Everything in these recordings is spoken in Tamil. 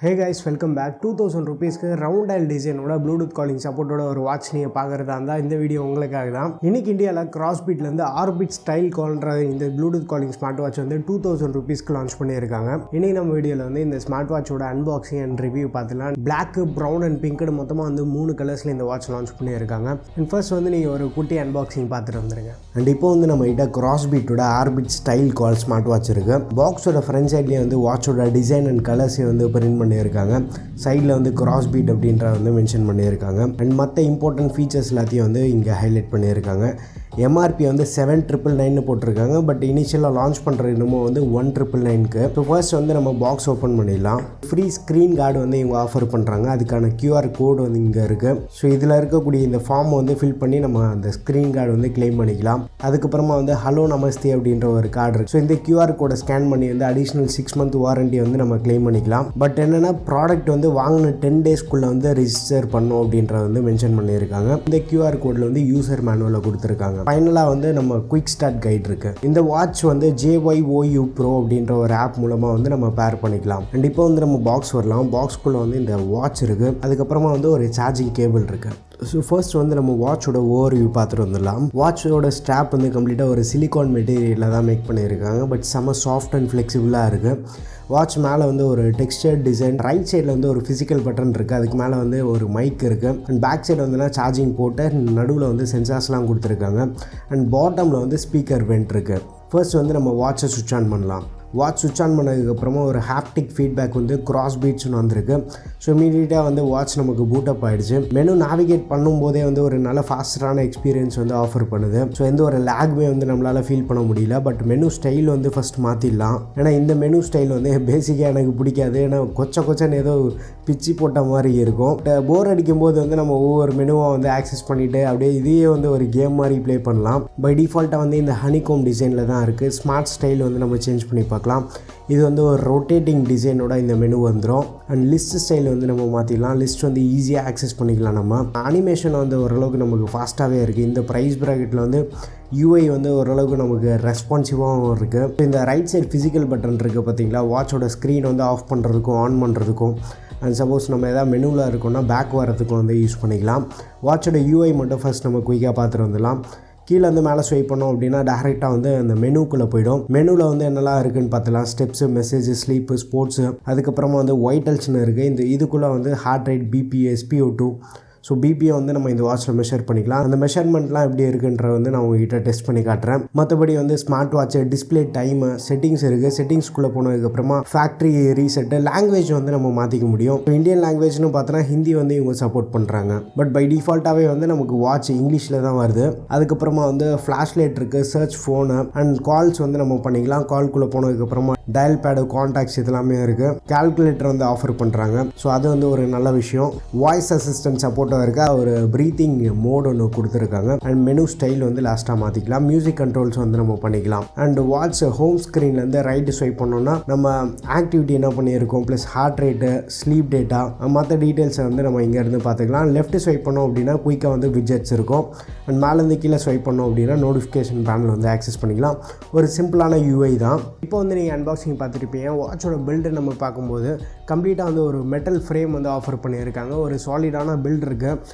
Hey guys, welcome back. 2000 rupeesக்கு ரவுண்ட் டயல் டிசைனோட ப்ளூடூத் காலிங் சப்போர்ட்டோட ஒரு வாட்ச் நீங்கள் பார்க்குறதா இருந்தால் இந்த வீடியோ உங்களுக்காக தான். இன்றைக்கி இந்தியாவில் கிராஸ்பீட்லேருந்து ஆர்பிட் ஸ்டைல் கால்ன்ற இந்த ப்ளூடூத் காலிங் ஸ்மார்ட் வாட்ச் வந்து 2000 rupeesக்கு லான்ச் பண்ணியிருக்காங்க. இன்றைக்கி நம்ம வீடியோவில் வந்து இந்த ஸ்மார்ட் வாட்சோட அன்பாக்சிங் அண்ட் ரிவ்யூ பார்த்துலாம். பிளாக், ப்ரௌன் அண்ட் பிங்க்னு மொத்தமாக வந்து 3 கலர்ஸில் இந்த வாட்ச் லான்ச் பண்ணியிருக்காங்க. அண்ட் ஃபர்ஸ்ட் வந்து நீங்கள் ஒரு குட்டி அன்பாக்சிங் பார்த்துட்டு வந்துருங்க. அண்ட் இப்போ வந்து நம்ம கிட்ட கிராஸ்பீட்டோட ஆர்பிட் ஸ்டைல் கால் ஸ்மார்ட் வாட்ச் இருக்குது. பாக்ஸோட ஃப்ரண்ட் சைட்லேயே வந்து வாட்சோட டிசைன் அண்ட் கலர்ஸை வந்து பிரிண்ட் பண்ணியிருக்காங்க. சைடில் வந்து கிராஸ்பீட் அப்படின்ற வந்து மென்ஷன் பண்ணியிருக்காங்க. அண்ட் மற்ற இம்பார்ட்டன்ட் ஃபீச்சர்ஸ் எல்லாத்தையும் வந்து இங்கே ஹைலைட் பண்ணியிருக்காங்க. எம்ஆர்பி வந்து 7,999 போட்டிருக்காங்க. பட் இனிஷியலாக லான்ச் பண்ணுற இன்னமும் வந்து 1,999க்கு. ஸோ ஃபர்ஸ்ட் வந்து நம்ம பாக்ஸ் ஓப்பன் பண்ணிடலாம். ஃப்ரீ ஸ்க்ரீன் கார்டு வந்து இவங்க ஆஃபர் பண்ணுறாங்க. அதுக்கான கியூஆர் கோடு வந்து இங்கே இருக்குது. ஸோ இதில் இருக்கக்கூடிய இந்த ஃபார்ம் வந்து ஃபில் பண்ணி நம்ம அந்த ஸ்க்ரீன் கார்டு வந்து கிளைம் பண்ணிக்கலாம். அதுக்கப்புறமா வந்து ஹலோ நமஸ்தே அப்படின்ற ஒரு கார்டு இருக்குது. ஸோ இந்த கியூஆர் கோடை ஸ்கேன் பண்ணி வந்து அடிஷ்னல் 6 month வாரண்டி வந்து நம்ம கிளைம் பண்ணிக்கலாம். பட் என்னென்னா ப்ராடக்ட் வந்து வாங்கின 10 daysக்குள்ளே வந்து ரிஜிஸ்டர் பண்ணும் அப்படின்றத வந்து மென்ஷன் பண்ணியிருக்காங்க. இந்த கியூஆர் கோடில் வந்து யூசர் மேனுவலை கொடுத்துருக்காங்க. ஃபைனலாக வந்து நம்ம குயிக் ஸ்டார்ட் கைட் இருக்குது. இந்த வாட்ச் வந்து JYOU Pro அப்படின்ற ஒரு ஆப் மூலமாக வந்து நம்ம பேர் பண்ணிக்கலாம். அண்ட் இப்போ வந்து நம்ம பாக்ஸ் வரலாம். பாக்ஸ்குள்ளே வந்து இந்த வாட்ச் இருக்குது. அதுக்கப்புறமா வந்து ஒரு சார்ஜிங் கேபிள் இருக்குது. ஸோ ஃபர்ஸ்ட் வந்து நம்ம வாட்சோட ஓவர்வியூ பார்த்துட்டு வந்துடலாம். வாட்சோட ஸ்ட்ராப் வந்து கம்ப்ளீட்டாக ஒரு சிலிகான் மெட்டீரியலில் தான் மேக் பண்ணியிருக்காங்க. பட் செம்ம சாஃப்ட் அண்ட் ஃப்ளெக்சிபிளாக இருக்குது. வாட்ச் மேலே வந்து ஒரு டெக்ஸ்டர் டிசைன், ரைட் சைடில் வந்து ஒரு ஃபிசிக்கல் பட்டன் இருக்குது. அதுக்கு மேலே வந்து ஒரு மைக் இருக்குது. அண்ட் பேக் சைடு வந்துன்னா சார்ஜிங் போட்டு நடுவில் வந்து சென்சார்ஸ்லாம் கொடுத்துருக்காங்க. அண்ட் பாட்டமில் வந்து ஸ்பீக்கர் வென்ட் இருக்குது. ஃபர்ஸ்ட் வந்து நம்ம வாட்சை சுவிட்ச் ஆன் பண்ணலாம். வாட்ச் சுவிட்ச் ஆன் பண்ணதுக்கப்புறமா ஒரு ஹாப்டிக் ஃபீட்பேக் வந்து கிராஸ்பீட்ஸ்னு வந்திருக்கு. ஸோ இமீடியட்டாக வந்து வாட்ச் நமக்கு பூட்டப் ஆகிடுச்சு. மெனு நேவிகேட் பண்ணும்போதே வந்து ஒரு நல்ல ஃபாஸ்டரான எக்ஸ்பீரியன்ஸ் வந்து ஆஃபர் பண்ணுது. ஸோ எந்த ஒரு லேக்மே வந்து நம்மளால் ஃபீல் பண்ண முடியல. பட் மெனு ஸ்டைல் வந்து ஃபஸ்ட் மாற்றிடலாம். ஏன்னா இந்த மெனு ஸ்டைல் வந்து பேசிக்காக எனக்கு பிடிக்காது. ஏன்னா கொச்சன்னு ஏதோ பிச்சு போட்ட மாதிரி இருக்கும். போர் அடிக்கும் போது வந்து நம்ம ஒவ்வொரு மெனுவாக வந்து ஆக்சஸ் பண்ணிவிட்டு அப்படியே இதையே வந்து ஒரு கேம் மாதிரி ப்ளே பண்ணலாம். பை டிஃபால்ட்டாக வந்து இந்த ஹனிகோம் டிசைனில் தான் இருக்குது. ஸ்மார்ட் ஸ்டைல் வந்து நம்ம சேஞ்ச் பண்ணி பார்க்கலாம். இது வந்து ஒரு ரொட்டேட்டிங் டிசைனோட இந்த மெனு வந்துடும். அண்ட் லிஸ்ட் ஸ்டைல் வந்து நம்ம மாற்றிடலாம். லிஸ்ட் வந்து ஈஸியாக ஆக்சஸ் பண்ணிக்கலாம். நம்ம அனிமேஷன் வந்து ஓரளவுக்கு நமக்கு ஃபாஸ்ட்டாகவே இருக்குது. இந்த ப்ரைஸ் ப்ராக்கெட்டில் வந்து UI வந்து ஓரளவுக்கு நமக்கு ரெஸ்பான்சிவாகவும் இருக்குது. இந்த ரைட் சைடு ஃபிசிக்கல் பட்டன் இருக்குது பார்த்தீங்களா, வாட்சோட ஸ்க்ரீன் வந்து ஆஃப் பண்ணுறதுக்கும் ஆன் பண்ணுறதுக்கும். அண்ட் சப்போஸ் நம்ம எதாவது மெனுவில் இருக்கோம்னா பேக் வரதுக்கும் வந்து யூஸ் பண்ணிக்கலாம். வாட்சோட UI மட்டும் ஃபஸ்ட் நம்ம குயிக்காக பார்த்துட்டு வந்துடலாம். கீழே வந்து மேலே ஸ்வைப் பண்ணோம் அப்படின்னா டேரெக்டாக வந்து அந்த மெனுக்குள்ளே போய்டும். மெனுவில் வந்து என்னெல்லாம் இருக்குதுன்னு பார்த்துலாம். ஸ்டெப்ஸு, மெசேஜ், ஸ்லீப்பு, ஸ்போர்ட்ஸு, அதுக்கப்புறமா வந்து வைட்டல்ஸ்னு இருக்குது. இதுக்குள்ளே வந்து heart rate, BP, SpO2. So பிபியை வந்து நம்ம இந்த வாட்சில் மெஷர் பண்ணிக்கலாம். அந்த மெஷர்மெண்ட்லாம் எப்படி இருக்குன்ற வந்து நான் உங்ககிட்ட டெஸ்ட் பண்ணி காட்டுறேன். மற்றபடி வந்து smart watch, display time, settings இருக்குது. செட்டிங்ஸ்குள்ளே போனதுக்கப்புறமா ஃபேக்ட்ரி ரீசெட்டு, லாங்குவேஜ் வந்து நம்ம மாற்றிக்க முடியும். இப்போ இந்தியன் லாங்குவேஜ்னு பார்த்தோன்னா ஹிந்தி வந்து இவங்க சப்போர்ட் பண்ணுறாங்க. பட் பை டிஃபால்ட்டாகவே வந்து நமக்கு வாட்ச் இங்கிலீஷில் தான் வருது. அதுக்கப்புறமா வந்து ஃப்ளாஷ் லைட் இருக்குது, சர்ச் ஃபோனு அண்ட் கால்ஸ் வந்து நம்ம பண்ணிக்கலாம். கால்குள்ளே போனதுக்கப்புறமா டயல் பேடு, கான்டாக்ட்ஸ் இதெல்லாமே இருக்குது. கால்குலேட்டர் வந்து ஆஃபர் பண்ணுறாங்க. ஸோ அது வந்து ஒரு நல்ல விஷயம். வாய்ஸ் அசிஸ்டன்ட் சப்போர்ட் இருக்கா, ஒரு ப்ரீத்திங் மோட் ஒன்று கொடுத்துருக்காங்க. அண்ட் மெனு ஸ்டைல் வந்து லாஸ்ட்டாக மாற்றிக்கலாம். மியூசிக் கண்ட்ரோல்ஸ் வந்து நம்ம பண்ணிக்கலாம். அண்ட் வாட்ச் ஹோம் ஸ்க்ரீன்லேருந்து ரைட்டு ஸ்வைப் பண்ணோன்னா நம்ம ஆக்டிவிட்டி என்ன பண்ணியிருக்கோம், plus heart rate, sleep data, மற்ற டீட்டெயில்ஸை வந்து நம்ம இங்கேருந்து பார்த்துக்கலாம். லெஃப்ட் ஸ்வைப் பண்ணோம் அப்படின்னா குயிக்காக வந்து விட்ஜெட்ஸ் இருக்கும். அண்ட் மேலேருந்து கீழே ஸ்வைப் பண்ணோம் அப்படின்னா நோட்டிஃபிகேஷன் பேனல் வந்து ஆக்சஸ் பண்ணிக்கலாம். ஒரு சிம்பிளான UI தான். இப்போ வந்து நீங்கள் அன்பாக்சிங் பார்த்துருப்பீங்க. வாட்சோட பில்டு நம்ம பார்க்கும்போது கம்ப்ளீட்டாக வந்து ஒரு மெட்டல் ஃப்ரேம் வந்து ஆஃபர் பண்ணியிருக்காங்க. ஒரு சாலிடான பில்ட் இருக்குது.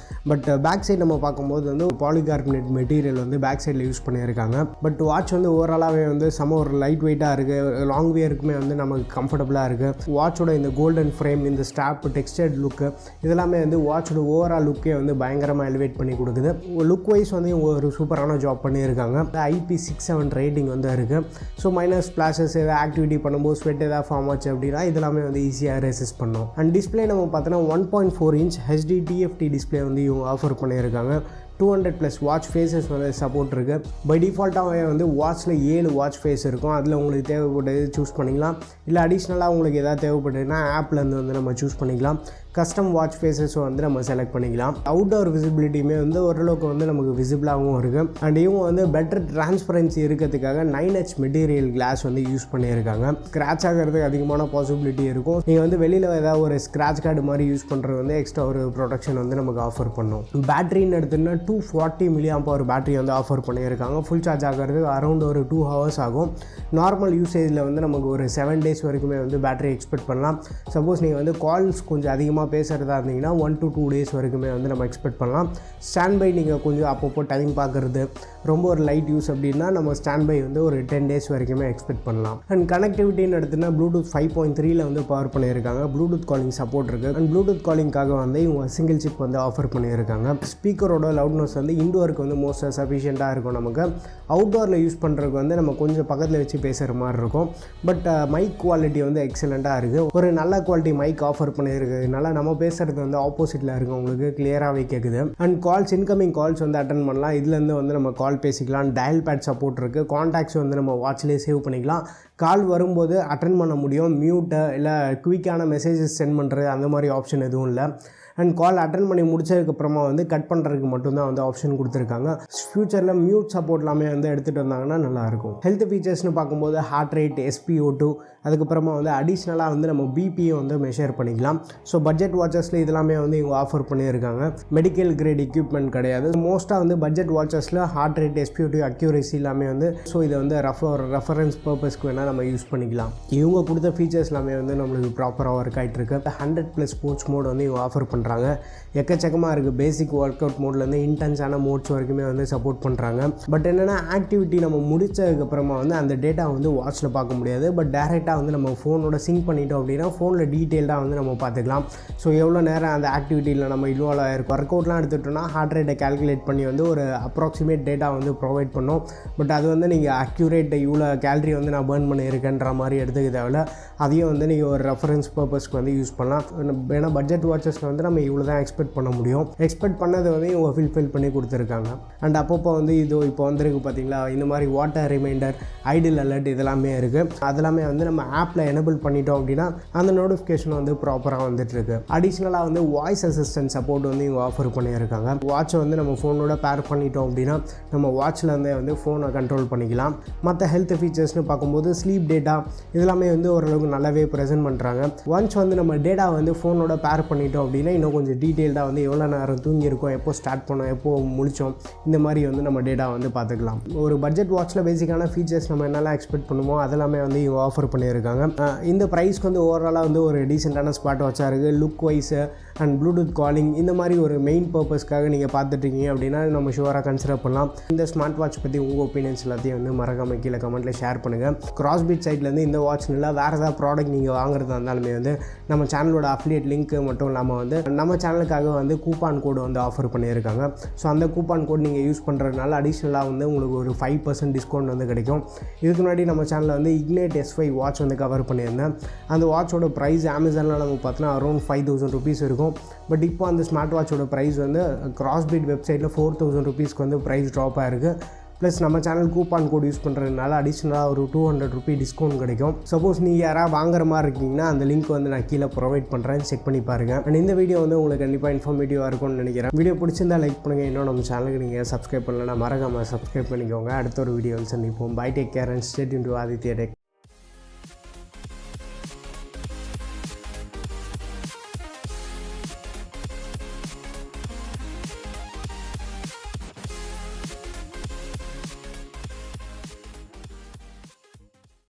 பட் பேக் சைடு நம்ம பார்க்கும்போது வந்து பாலிகார்பனேட் மெட்டீரியல் வந்து பேக் சைடில் யூஸ் பண்ணியிருக்காங்க. பட் வாட்ச் வந்து ஓவராலாகவே வந்து செம ஒரு லைட் வெயிட்டாக இருக்குது. லாங் வியருக்குமே வந்து நமக்கு கம்ஃபர்டபுளாக இருக்குது. வாட்சோட இந்த கோல்டன் ஃப்ரேம், இந்த ஸ்ட்ராப், டெக்ஸ்டர்ட் லுக்கு இதெல்லாமே வந்து வாட்சோட ஓவரால் லுக்கே வந்து பயங்கரமாக எலிவேட் பண்ணி கொடுக்குது. லுக் வைஸ் வந்து இவங்க ஒரு சூப்பரான ஜாப் பண்ணியிருக்காங்க. IP67 ரேட்டிங் வந்து இருக்குது. ஸோ மைனஸ் ஸ்பிளாஷஸ் ஏதாவது ஆக்டிவிட்டி பண்ணும்போது ஸ்வெட் ஏதாவது ஃபார்ம் ஆச்சு அப்படின்னா இதெல்லாமே வந்து ஈஸியாக ரெசிஸ்ட் பண்ணும். அண்ட் டிஸ்பிளே நம்ம பார்த்தோன்னா 1.4 inch HD TFT டிஸ்பிளே வந்து இவங்க ஆஃபர் பண்ணியிருக்காங்க. 200+ வாட்ச் ஃபேஸஸ் வந்து சப்போர்ட் இருக்குது. பை டிஃபால்ட்டாகவே வந்து வாட்சில் 7 வாட்ச் ஃபேஸ் இருக்கும். அதில் உங்களுக்கு தேவைப்பட்டது சூஸ் பண்ணிக்கலாம். இல்லை அடிஷ்னலாக உங்களுக்கு எதாவது தேவைப்பட்டதுன்னா ஆப்லேருந்து வந்து நம்ம சூஸ் பண்ணிக்கலாம். கஸ்டம் வாட்ச் ஃபேஸஸும் வந்து நம்ம செலக்ட் பண்ணிக்கலாம். அவுட்டோர் விசிபிலிட்டியுமே வந்து ஓரளவுக்கு வந்து நமக்கு விசிபிளாகவும் இருக்குது. அண்ட் இவங்க வந்து பெட்டர் டிரான்ஸ்பரன்சி இருக்கிறதுக்காக 9H மெட்டீரியல் கிளாஸ் வந்து யூஸ் பண்ணியிருக்காங்க. ஸ்க்ராட்ச் ஆகிறதுக்கு அதிகமான பாசிபிலிட்டி இருக்கும். நீங்கள் வந்து வெளியில் ஏதாவது ஒரு ஸ்க்ராட்ச் கார்டு மாதிரி யூஸ் பண்ணுறது வந்து எக்ஸ்ட்ரா ஒரு ப்ரொடெக்ஷன் வந்து நமக்கு ஆஃபர் பண்ணும். பேட்டரின்னு எடுத்துன்னா 240 mAh பேட்டரி வந்து ஆஃபர் பண்ணியிருக்காங்க. ஃபுல் சார்ஜ் ஆகிறது அரௌண்ட் ஒரு 2 hours ஆகும். நார்மல் யூசேஜில் வந்து நமக்கு ஒரு 7 days வரைக்குமே வந்து பேட்டரி எக்ஸ்பெக்ட் பண்ணலாம். சப்போஸ் நீங்கள் வந்து கால்ஸ் கொஞ்சம் அதிகமாக பேசுகிறதா இருந்தீங்கன்னா 1 to 2 days வரைக்குமே வந்து நம்ம எக்ஸ்பெக்ட் பண்ணலாம். ஸ்டாண்ட் பை நீங்கள் கொஞ்சம் அப்பப்போ டைம் பார்க்குறது ரொம்ப ஒரு லைட் யூஸ் அப்படின்னா நம்ம ஸ்டாண்ட் பை வந்து ஒரு 10 days வரைக்குமே எக்ஸ்பெக்ட் பண்ணலாம். அண்ட் கனெக்டிவிட்டின்னு எடுத்துன்னா ப்ளூடூத் 5.3ல வந்து பவர் பண்ணியிருக்காங்க. ப்ளூடூத் காலிங் சப்போர்ட் இருக்குது. அண்ட் ப்ளூடூத் காலிங்காக வந்து இவங்க சிங்கிள் சிப் வந்து ஆஃபர் பண்ணியிருக்காங்க. ஸ்பீக்கரோட லவுட்னஸ் வந்து இண்டோருக்கு வந்து மோஸ்ட்டாக சஃபிஷியண்ட்டாக இருக்கும். நமக்கு அவுட்டோரில் யூஸ் பண்ணுறதுக்கு வந்து நம்ம கொஞ்சம் பக்கத்தில் வச்சு பேசுகிற மாதிரி இருக்கும். பட் மைக் குவாலிட்டி வந்து எக்ஸலண்ட்டாக இருக்குது. ஒரு நல்ல குவாலிட்டி மைக் ஆஃபர் பண்ணியிருக்கிறதுனால நம்ம பேசுகிறது வந்து ஆப்போசிட்டில் இருக்கவங்களுக்கு கிளியராகவே கேட்குது. அண்ட் கால்ஸ் இன்கமிங் கால்ஸ் வந்து அட்டன் பண்ணலாம். இதுலேருந்து வந்து நம்ம கால் பேசிக்கலாம். டயல் பேட் சப்போர்ட் இருக்குது. கான்டாக்ட்ஸ் வந்து நம்ம வாட்ச்லேயே சேவ் பண்ணிக்கலாம். கால் வரும்போது அட்டன் பண்ண முடியும். மியூட்டு இல்லை குயிக்கான மெசேஜஸ் சென்ட் பண்ணுறது அந்த மாதிரி ஆப்ஷன் எதுவும் இல்லை. அண்ட் கால் அட்டன் பண்ணி முடிச்சதுக்கப்புறமா வந்து கட் பண்ணுறதுக்கு மட்டும்தான் வந்து ஆப்ஷன் கொடுத்துருக்காங்க. ஃப்யூச்சரில் மியூட் சப்போர்ட் எல்லாமே வந்து எடுத்துகிட்டு வந்தாங்கன்னா நல்லாயிருக்கும். ஹெல்த் ஃபீச்சர்ஸ்னு பார்க்கும்போது ஹார்ட் ரேட், SpO2, அதுக்கப்புறமா வந்து அடிஷ்னலாக வந்து நம்ம பிபியை வந்து மெஷர் பண்ணிக்கலாம். ஸோ பட்ஜெட் வாட்சஸில் இதெல்லாமே வந்து இவங்க ஆஃபர் பண்ணியிருக்காங்க. மெடிக்கல் கிரேட் எக்யூப்மெண்ட் கிடையாது. மோஸ்ட்டாக வந்து பட்ஜெட் வாட்சஸில் ஹார்ட் ரேட், SpO2 அக்யூரேசி எல்லாமே வந்து ஸோ இதை வந்து ரெஃபரன்ஸ் பர்பஸ்க்கு வேணால் நம்ம யூஸ் பண்ணிக்கலாம். இவங்க கொடுத்த ஃபீச்சர்ஸ் எல்லாமே வந்து நம்மளுக்கு ப்ராப்பராக ஒர்க் ஆகிட்டு இருக்கு. 100+ ஸ்போர்ட்ஸ் மோட் வந்து இவங்க ஆஃபர் பண்ணுறாங்க. எக்கச்சக்கமாக இருக்குது. பேசிக் ஒர்க் அவுட் மோட்லேருந்து இன்டென்ஸான மோட்ஸ் வரைக்குமே வந்து சப்போர்ட் பண்ணுறாங்க. பட் என்னென்னா ஆக்டிவிட்டி நம்ம முடிச்சதுக்கப்புறமா வந்து அந்த டேட்டா வந்து வாட்சில் பார்க்க முடியாது. பட் டேரெக்டாக வந்து நம்ம ஃபோனோட சிங்க் பண்ணிட்டோம் அப்படின்னா ஃபோனில் டீட்டெயில்டாக வந்து நம்ம பார்த்துக்கலாம். ஸோ எவ்வளோ நேரம் அந்த ஆக்டிவிட்டியில் நம்ம இன்வால்வ் ஆகிருக்கும். ஒர்க் அவுட்லாம் எடுத்துகிட்டோம்னா ஹார்ட் ரேட்டை கால்குலேட் பண்ணி வந்து ஒரு அப்ராக்சிமேட் டேட்டா வந்து ப்ரொவைட் பண்ணோம். பட் அது வந்து நீங்கள் அக்யூரேட் இவ்வளோ கேலரி வந்து நான் பர்ன் பண்ணியிருக்கேன்ற மாதிரி எடுத்துக்க தேவையில்ல. அதையும் வந்து நீங்கள் ஒரு ரெஃபரன்ஸ் பர்பஸ்க்கு வந்து யூஸ் பண்ணலாம். ஏன்னா பட்ஜெட் வாட்சஸில் வந்து நம்ம இவ்வளோ தான் எக்ஸ்பெக்ட் பண்ண முடியும். எக்ஸ்பெக்ட் பண்ணதை வந்து இவங்க ஃபில் பண்ணி கொடுத்துருக்காங்க. அண்ட் அப்பப்போ வந்து இது இப்போ வந்துருக்கு பார்த்தீங்களா, இந்த மாதிரி வாட்டர் ரிமைண்டர், ஐடில் அலர்ட் இதெல்லாமே இருக்குது. அதெல்லாமே வந்து நம்ம ஆப்பில் எனபிள் பண்ணிட்டோம் அப்படின்னா அந்த நோட்டிஃபிகேஷன் வந்து ப்ராப்பராக வந்துட்டுருக்கு. அடிஷ்னலாக வந்து வாய்ஸ் அசிஸ்டன்ட் சப்போர்ட் வந்து இவங்க ஆஃபர் பண்ணியிருக்காங்க. வாட்சை வந்து நம்ம ஃபோனோட பேர் பண்ணிட்டோம் அப்படின்னா நம்ம வாட்சில் வந்து ஃபோனை கண்ட்ரோல் பண்ணிக்கலாம். மற்ற ஹெல்த் ஃபீச்சர்ஸ்னு பார்க்கும்போது ஸ்லீப் டேட்டா இதெல்லாமே வந்து ஓரளவுக்கு நல்லாவே ப்ரெசென்ட் பண்ணுறாங்க. ஒன்ஸ் வந்து நம்ம டேட்டா வந்து ஃபோனோட பேர் பண்ணிட்டோம் அப்படின்னா இன்னும் கொஞ்சம் டீட்டெயில்டாக வந்து எவ்வளோ நேரம் தூங்கியிருக்கோம், எப்போ ஸ்டார்ட் பண்ணோம், எப்போ முடித்தோம், இந்த மாதிரி வந்து நம்ம டேட்டா வந்து பார்த்துக்கலாம். ஒரு பட்ஜெட் வாட்சில் பேசிக்கான ஃபீச்சர்ஸ் நம்ம என்னெல்லாம் எக்ஸ்பெக்ட் பண்ணுமோ அதெல்லாமே வந்து இவங்க ஆஃபர் பண்ணியிருக்காங்க. இந்த ப்ரைஸ்க்கு வந்து ஓவராலாக வந்து ஒரு டீசெண்டான ஸ்மார்ட் வாட்சாக இருக்குது. Look wise and Bluetooth calling இந்த மாதிரி ஒரு மெயின் பர்பஸ்க்காக நீங்கள் பார்த்துட்ருக்கீங்க அப்படின்னா நம்ம ஷுவராக கன்சிடர் பண்ணலாம். இந்த ஸ்மார்ட் வாட்ச் பற்றி உங்கள் ஒப்பீனியன்ஸ் எல்லாத்தையும் வந்து மறக்காம கீழே கமெண்ட்டில் ஷேர் பண்ணுங்கள். கிராஸ்பீட் சைட்லேருந்து இந்த வாட்ச் இல்லை வேறு ஏதாவது ப்ராடக்ட் நீங்கள் வாங்குறதா இருந்தாலுமே வந்து நம்ம சேனலோட அஃபிலியேட் லிங்க் மட்டும் இல்லாமல் வந்து நம்ம சேனலுக்காக வந்து கூப்பான் கோடு வந்து ஆஃபர் பண்ணியிருக்காங்க. ஸோ அந்த கூப்பான் கோட் நீங்கள் யூஸ் பண்ணுறதுனால அடிஷ்னலாக வந்து உங்களுக்கு ஒரு 5% டிஸ்கவுண்ட் வந்து கிடைக்கும். இதுக்கு முன்னாடி நம்ம சேனலில் வந்து இக்னேட் S5 வாட்ச் வந்து கவர் பண்ணியிருந்தேன். அந்த வாட்சோட ப்ரைஸ் அமேசானில் நம்ம பார்த்தோன்னா அரௌண்ட் 5000 rupees இருக்கும். பட் இப்போ அந்த ஸ்மார்ட் வாட்சோட ப்ரைஸ் வந்து கிராஸ்பீட் வெப்சைட்டில் 4000 rupeesக்கு வந்து ப்ரைஸ் ட்ராப் ஆகிருக்கு. ப்ளஸ் நம்ம சேனல் கூப்பான் கோட் யூஸ் பண்ணுறதுனால அடிஷ்னலாக ஒரு 200 rupee டிஸ்கவுண்ட் கிடைக்கும். சப்போஸ் நீங்கள் யாராவது வாங்குற மாதிரி இருக்கீங்கன்னா அந்த லிங்க் வந்து நான் கீழே ப்ரொவைட் பண்ணுறேன், செக் பண்ணி பாருங்கள். அண்ட் இந்த வீடியோ வந்து உங்களுக்கு கண்டிப்பாக இன்ஃபர்மேட்டிவாக இருக்கும்னு நினைக்கிறேன். வீடியோ பிடிச்சிருந்தா லைக் பண்ணுங்கள். இன்னும் நம்ம சேனலுக்கு நீங்கள் சப்ஸ்கிரைப் பண்ணலன்னா மறக்காமல் சப்ஸ்கிரைப் பண்ணிக்கோங்க. அடுத்த ஒரு வீடியோ வந்து சந்திப்போம். Bye, take care and stay tuned to Aditya tech.